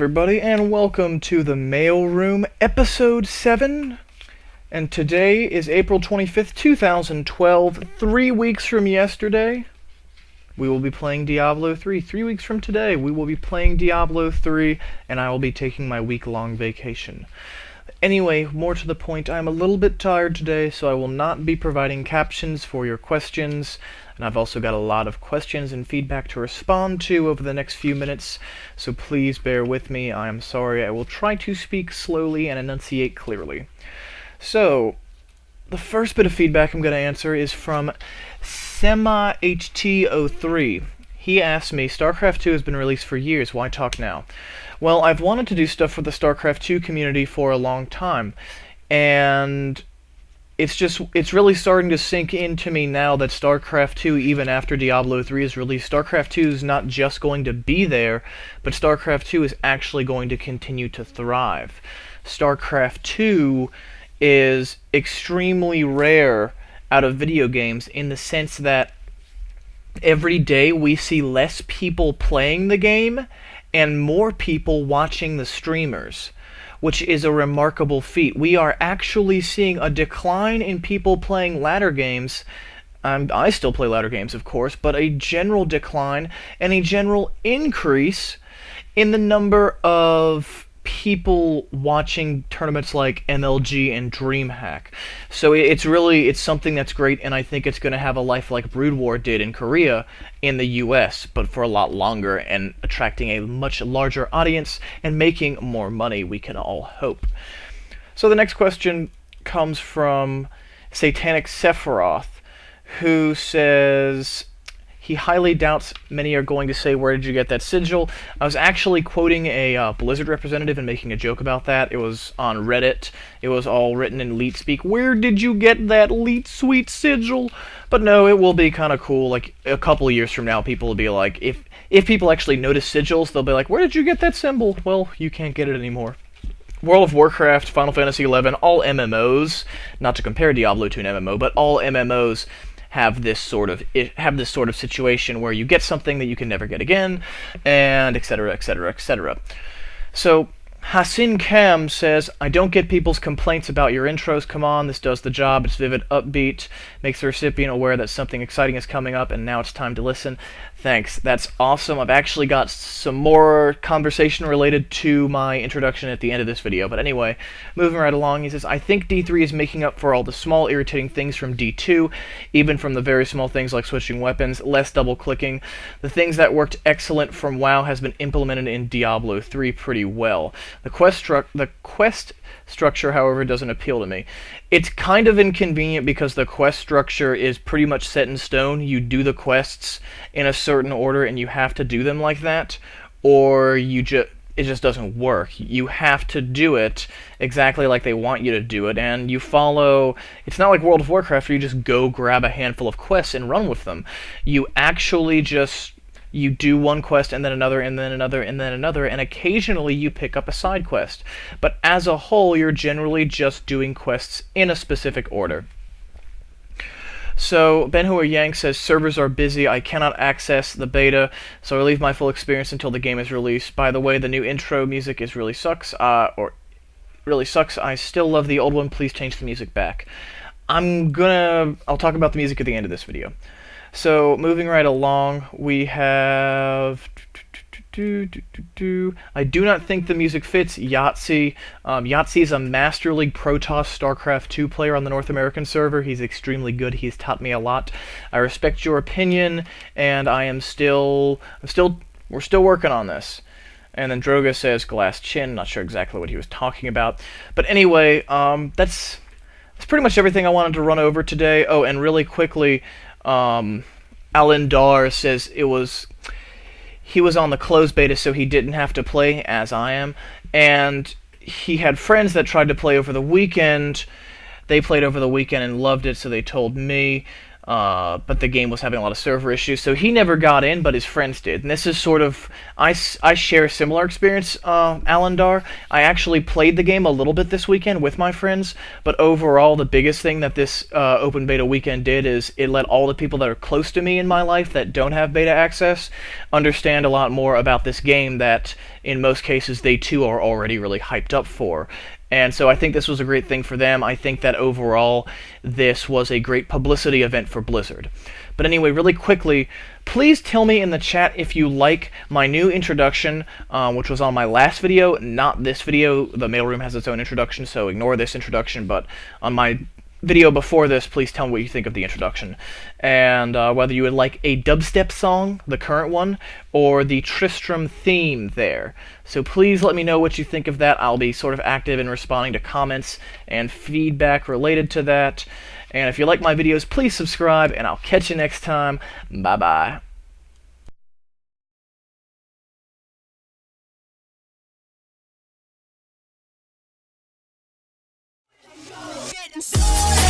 everybody, and welcome to the Mailroom, Episode 7. And today is April 25th, 2012. 3 weeks from yesterday, we will be playing Diablo 3. 3 weeks from today, we will be playing Diablo 3, and I will be taking my week-long vacation. Anyway, more to the point, I'm a little bit tired today, so I will not be providing captions for your questions. And I've also got a lot of questions and feedback to respond to over the next few minutes, so please bear with me. I am sorry. I will try to speak slowly and enunciate clearly. So, the first bit of feedback I'm going to answer is from SemaHT03. He asked me, StarCraft 2 has been released for years, why talk now? Well, I've wanted to do stuff for the StarCraft 2 community for a long time, and it's really starting to sink into me now that StarCraft 2, even after Diablo 3 is released, StarCraft 2 is not just going to be there, but StarCraft 2 is actually going to continue to thrive. StarCraft 2 is extremely rare out of video games in the sense that every day we see less people playing the game and more people watching the streamers, which is a remarkable feat. We are actually seeing a decline in people playing ladder games. I still play ladder games, of course, but a general decline and a general increase in the number of people watching tournaments like MLG and DreamHack. So it's something that's great, and I think it's going to have a life like Brood War did in Korea in the US, but for a lot longer, and attracting a much larger audience and making more money, we can all hope. So the next question comes from Satanic Sephiroth, who says he highly doubts many are going to say, where did you get that sigil? I was actually quoting a Blizzard representative and making a joke about that. It was on Reddit. It was all written in Leet speak. Where did you get that Leet sweet sigil? But no, it will be kind of cool. Like, a couple of years from now, people will be like, if people actually notice sigils, they'll be like, where did you get that symbol? Well, you can't get it anymore. World of Warcraft, Final Fantasy XI, all MMOs, not to compare Diablo to an MMO, but all MMOs have this sort of situation where you get something that you can never get again, and etc., etc., etc. So Hassan Kam says, I don't get people's complaints about your intros. Come on, this does the job. It's vivid, upbeat, makes the recipient aware that something exciting is coming up, and now it's time to listen. Thanks. That's awesome. I've actually got some more conversation related to my introduction at the end of this video. But anyway, moving right along, he says, I think D3 is making up for all the small irritating things from D2, even from the very small things like switching weapons, less double-clicking. The things that worked excellent from WoW has been implemented in Diablo 3 pretty well. The quest structure, however, doesn't appeal to me. It's kind of inconvenient because the quest structure is pretty much set in stone. You do the quests in a certain order and you have to do them like that, or it just doesn't work. You have to do it exactly like they want you to do it, and you follow. It's not like World of Warcraft where you just go grab a handful of quests and run with them. You actually you do one quest and then another and then another and then another, and occasionally you pick up a side quest. But as a whole, you're generally just doing quests in a specific order. So, Benhua Yang says, servers are busy, I cannot access the beta, so I leave my full experience until the game is released. By the way, the new intro music really sucks, I still love the old one, please change the music back. I'll talk about the music at the end of this video. So, moving right along, we have I do not think the music fits Yahtzee. Yahtzee is a Master League Protoss StarCraft 2 player on the North American server. He's extremely good. He's taught me a lot. I respect your opinion, and we're still working on this. And then Droga says glass chin. Not sure exactly what he was talking about. But anyway, that's pretty much everything I wanted to run over today. Oh, and really quickly, Alan Dar says he was on the closed beta, so he didn't have to play, as I am, and he had friends that tried to play over the weekend. They played over the weekend and loved it, so they told me. but the game was having a lot of server issues, so he never got in, but his friends did. And this is sort of, I share a similar experience, Alandar. I actually played the game a little bit this weekend with my friends, but overall the biggest thing that this open beta weekend did is it let all the people that are close to me in my life that don't have beta access understand a lot more about this game that in most cases they too are already really hyped up for. And so I think this was a great thing for them. I think that overall this was a great publicity event for Blizzard. But anyway, really quickly, please tell me in the chat if you like my new introduction, which was on my last video, not this video. The Mailroom has its own introduction, so ignore this introduction, but on my video before this, please tell me what you think of the introduction. And whether you would like a dubstep song, the current one, or the TRISTRAM theme there. So please let me know what you think of that. I'll be sort of active in responding to comments and feedback related to that. And if you like my videos, please subscribe, and I'll catch you next time. Bye-bye. Getting started.